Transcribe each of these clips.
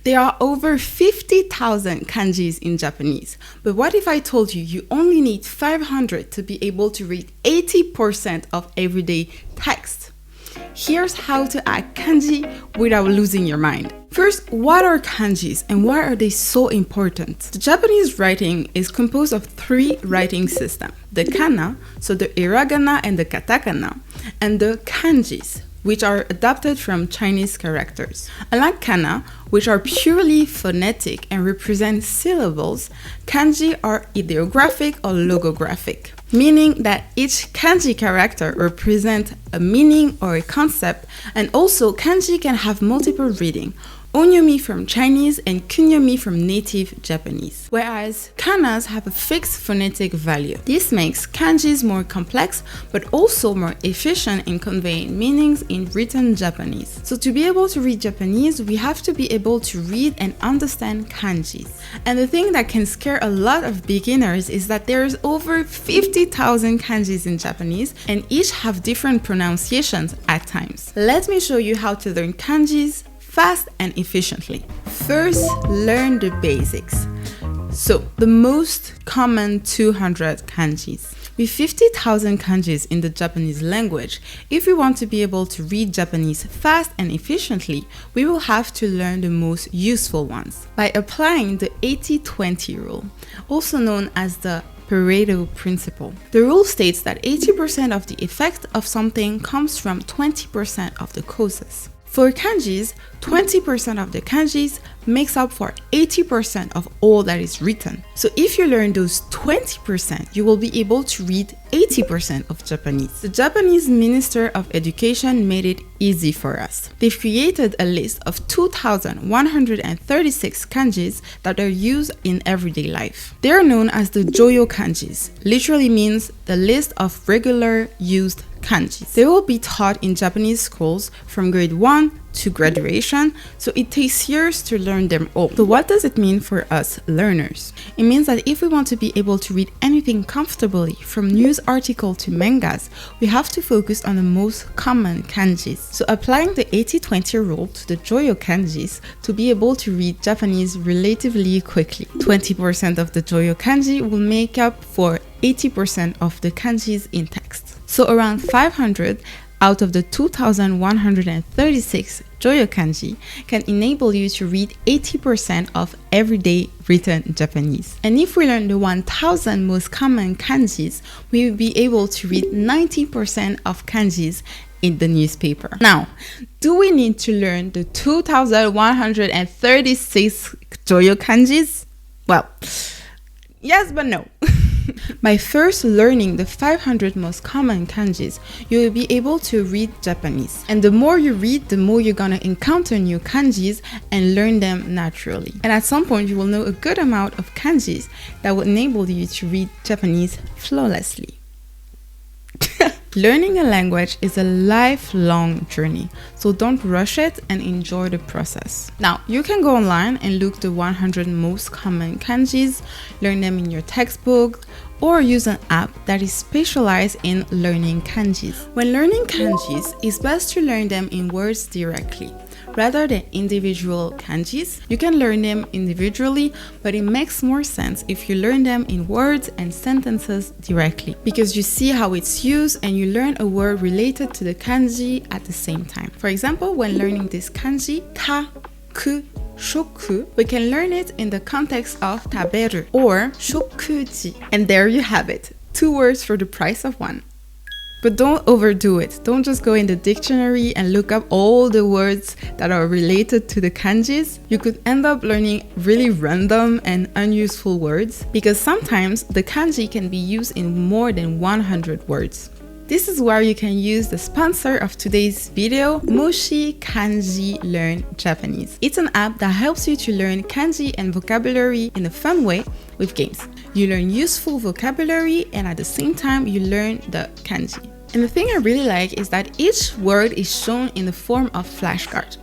There are over 50,000 kanjis in Japanese, but what if I told you you only need 500 to be able to read 80% of everyday text? Here's how to add kanji without losing your mind. First, what are kanjis and why are they so important? The Japanese writing is composed of 3 writing systems: the kana, so the hiragana and the katakana, and the kanjis, which are adapted from Chinese characters. Unlike kana, which are purely phonetic and represent syllables, kanji are ideographic or logographic, meaning that each kanji character represents a meaning or a concept, and also kanji can have multiple readings: onyomi from Chinese and kunyomi from native Japanese, whereas kanas have a fixed phonetic value. This makes kanjis more complex but also more efficient in conveying meanings in written Japanese. So to be able to read Japanese, we have to be able to read and understand kanjis. And the thing that can scare a lot of beginners is that there's over 50,000 kanjis in Japanese and each have different pronunciations at times. Let me show you how to learn kanjis fast and efficiently. First, learn the basics. So, the most common 200 kanjis. With 50,000 kanjis in the Japanese language, if we want to be able to read Japanese fast and efficiently, we will have to learn the most useful ones by applying the 80-20 rule, also known as the Pareto principle. The rule states that 80% of the effect of something comes from 20% of the causes. For kanjis, 20% of the kanjis makes up for 80% of all that is written. So if you learn those 20%, you will be able to read 80% of Japanese. The Japanese Minister of Education made it easy for us. They've created a list of 2,136 kanjis that are used in everyday life. They are known as the Joyo kanjis, literally means the list of regular used kanjis. They will be taught in Japanese schools from grade 1 to graduation, so it takes years to learn them all. So what does it mean for us learners? It means that if we want to be able to read anything comfortably, from news article to mangas, we have to focus on the most common kanjis. So applying the 80-20 rule to the Joyo kanjis to be able to read Japanese relatively quickly. 20% of the Joyo kanji will make up for 80% of the kanjis in text. So around 500 out of the 2,136 Joyo kanji can enable you to read 80% of everyday written Japanese. And if we learn the 1,000 most common kanjis, we will be able to read 90% of kanjis in the newspaper. Now, do we need to learn the 2,136 Joyo kanjis? Well, yes, but no. By first learning the 500 most common kanjis, you will be able to read Japanese. And the more you read, the more you're gonna encounter new kanjis and learn them naturally. And at some point, you will know a good amount of kanjis that will enable you to read Japanese flawlessly. Learning a language is a lifelong journey, so don't rush it and enjoy the process. Now, you can go online and look the 100 most common kanjis, learn them in your textbook, or use an app that is specialized in learning kanjis. When learning kanjis, it's best to learn them in words directly. Rather than individual kanjis, you can learn them individually, but it makes more sense if you learn them in words and sentences directly, because you see how it's used and you learn a word related to the kanji at the same time. For example, when learning this kanji, ta, ku, shoku, we can learn it in the context of taberu or shokuji. And there you have it, 2 words for the price of 1. But don't overdo it. Don't just go in the dictionary and look up all the words that are related to the kanjis. You could end up learning really random and unuseful words, because sometimes the kanji can be used in more than 100 words. This is where you can use the sponsor of today's video, Mochi Kanji Learn Japanese. It's an app that helps you to learn kanji and vocabulary in a fun way with games. You learn useful vocabulary and at the same time you learn the kanji. And the thing I really like is that each word is shown in the form of flashcards.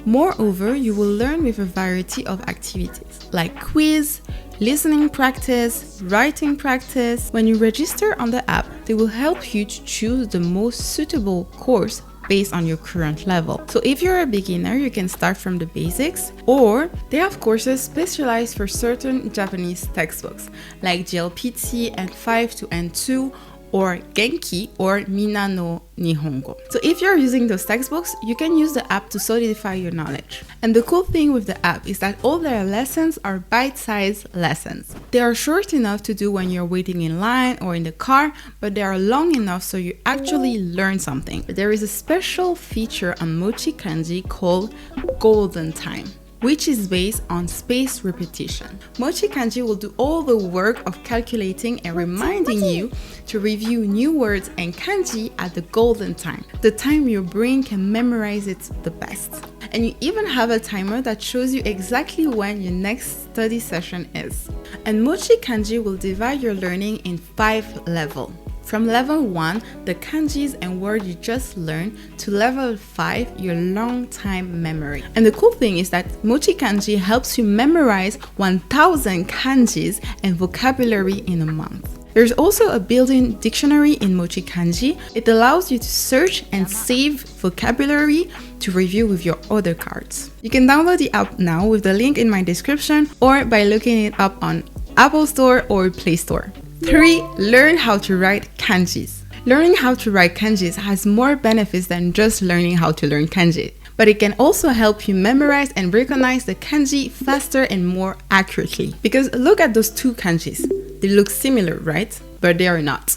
Moreover, you will learn with a variety of activities like quiz, listening practice, writing practice. When you register on the app, they will help you to choose the most suitable course based on your current level. So if you're a beginner, you can start from the basics, or they have courses specialized for certain Japanese textbooks like JLPT N5 to N2 or Genki or Mina no Nihongo. So if you're using those textbooks, you can use the app to solidify your knowledge. And the cool thing with the app is that all their lessons are bite-sized lessons. They are short enough to do when you're waiting in line or in the car, but they are long enough so you actually learn something. But there is a special feature on Mochi Kanji called Golden Time, which is based on spaced repetition. Mochi Kanji will do all the work of calculating and reminding you to review new words and kanji at the golden time, the time your brain can memorize it the best. And you even have a timer that shows you exactly when your next study session is. And Mochi Kanji will divide your learning in 5 levels. From level 1, the kanjis and words you just learned, to level 5, your long-time memory. And the cool thing is that Mochi Kanji helps you memorize 1000 kanjis and vocabulary in a month. There's also a built-in dictionary in Mochi Kanji. It allows you to search and save vocabulary to review with your other cards. You can download the app now with the link in my description or by looking it up on Apple Store or Play Store. 3. Learn how to write kanjis. Learning how to write kanjis has more benefits than just learning how to learn kanji, but it can also help you memorize and recognize the kanji faster and more accurately. Because look at those 2 kanjis. They look similar, right? But they are not.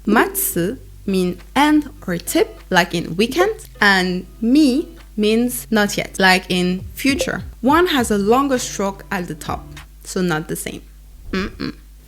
Matsu means end or tip, like in weekend, and mi means not yet, like in future. One has a longer stroke at the top, so not the same.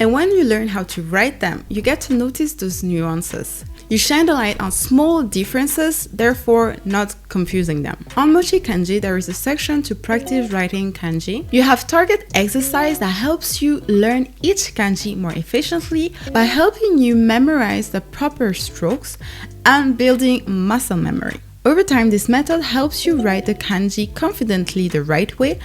And when you learn how to write them, you get to notice those nuances. You shine the light on small differences, therefore not confusing them. On Mochi Kanji, there is a section to practice writing kanji. You have target exercise that helps you learn each kanji more efficiently by helping you memorize the proper strokes and building muscle memory. Over time, this method helps you write the kanji confidently the right way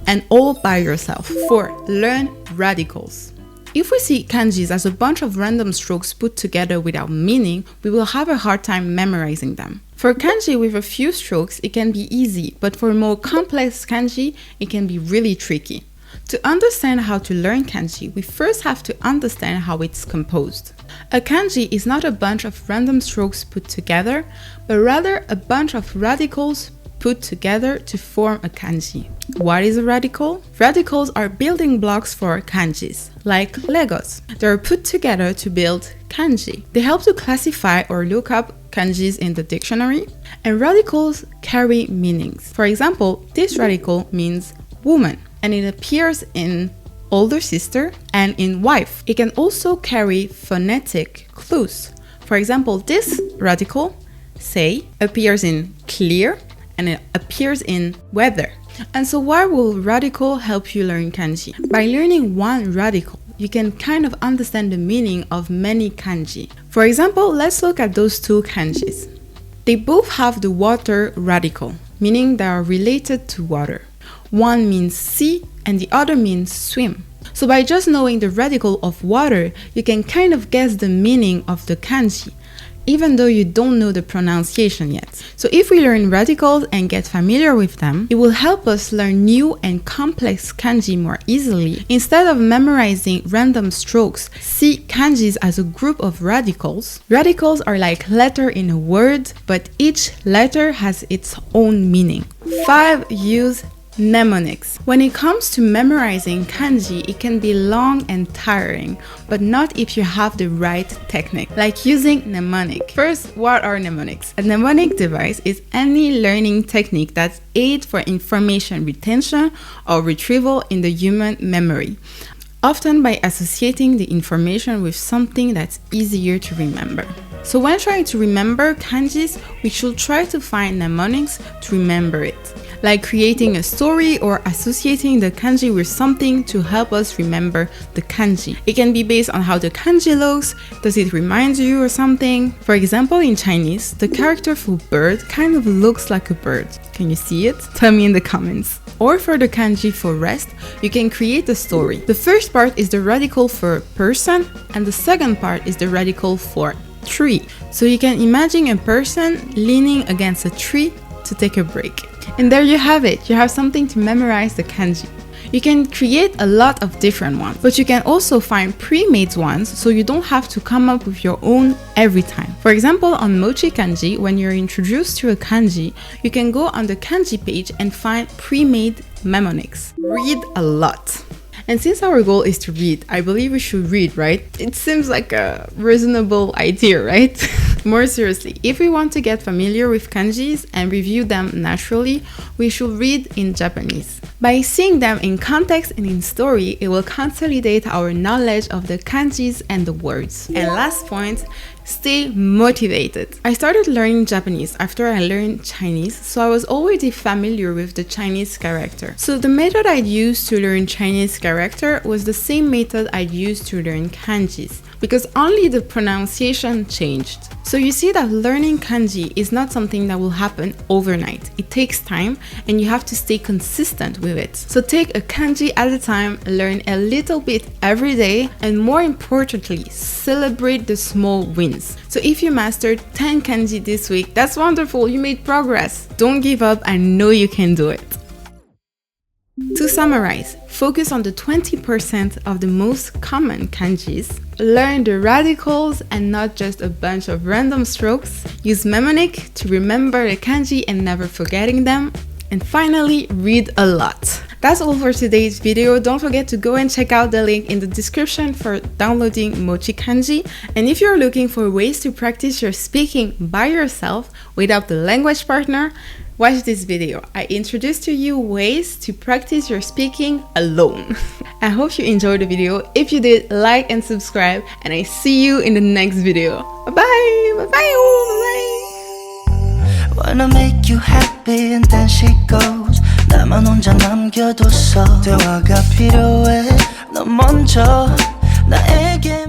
and all by yourself. 4. Learn radicals. If we see kanjis as a bunch of random strokes put together without meaning, we will have a hard time memorizing them. For kanji with a few strokes, it can be easy, but for more complex kanji, it can be really tricky. To understand how to learn kanji, we first have to understand how it's composed. A kanji is not a bunch of random strokes put together, but rather a bunch of radicals put together to form a kanji. What is a radical? Radicals are building blocks for kanjis, like Legos. They are put together to build kanji. They help to classify or look up kanjis in the dictionary, and radicals carry meanings. For example, this radical means woman, and it appears in older sister and in wife. It can also carry phonetic clues. For example, this radical, say, appears in clear, and it appears in weather. And so why will radical help you learn kanji? By learning one radical, you can kind of understand the meaning of many kanji. For example, let's look at those 2 kanjis. They both have the water radical, meaning they are related to water. One means sea and the other means swim. So by just knowing the radical of water, you can kind of guess the meaning of the kanji, even though you don't know the pronunciation yet. So if we learn radicals and get familiar with them, it will help us learn new and complex kanji more easily. Instead of memorizing random strokes, see kanjis as a group of radicals. Radicals are like letters in a word, but each letter has its own meaning. 5. Use mnemonics. When it comes to memorizing kanji, it can be long and tiring, but not if you have the right technique, like using mnemonic. First, what are mnemonics? A mnemonic device is any learning technique that aids for information retention or retrieval in the human memory, often by associating the information with something that's easier to remember. So when trying to remember kanjis, we should try to find mnemonics to remember it, like creating a story or associating the kanji with something to help us remember the kanji. It can be based on how the kanji looks. Does it remind you or something? For example, in Chinese, the character for bird kind of looks like a bird. Can you see it? Tell me in the comments. Or for the kanji for rest, you can create a story. The first part is the radical for person, and the second part is the radical for tree. So you can imagine a person leaning against a tree to take a break. And there you have it. You have something to memorize the kanji. You can create a lot of different ones, but you can also find pre-made ones so you don't have to come up with your own every time. For example, on Mochi Kanji, when you're introduced to a kanji, you can go on the kanji page and find pre-made mnemonics. Read a lot. And since our goal is to read, I believe we should read, right? It seems like a reasonable idea, right? More seriously, if we want to get familiar with kanjis and review them naturally, we should read in Japanese. By seeing them in context and in story, it will consolidate our knowledge of the kanjis and the words. And last point, stay motivated. I started learning Japanese after I learned Chinese, so I was already familiar with the Chinese character. So the method I'd used to learn Chinese character was the same method I'd used to learn kanjis, because only the pronunciation changed. So you see that learning kanji is not something that will happen overnight. It takes time and you have to stay consistent with it. So take a kanji at a time, learn a little bit every day, and more importantly, celebrate the small wins. So if you mastered 10 kanji this week, that's wonderful, you made progress. Don't give up, I know you can do it. To summarize, focus on the 20% of the most common kanjis, learn the radicals and not just a bunch of random strokes, use mnemonic to remember the kanji and never forgetting them, and finally, read a lot. That's all for today's video. Don't forget to go and check out the link in the description for downloading Mochi Kanji. And if you're looking for ways to practice your speaking by yourself without the language partner, watch this video. I introduced to you ways to practice your speaking alone. I hope you enjoyed the video. If you did, like and subscribe, and I see you in the next video. Bye-bye! Bye-bye! Wanna make you happy and then she goes 나만 혼자 남겨뒀어 대화가 필요해 너 먼저 나에게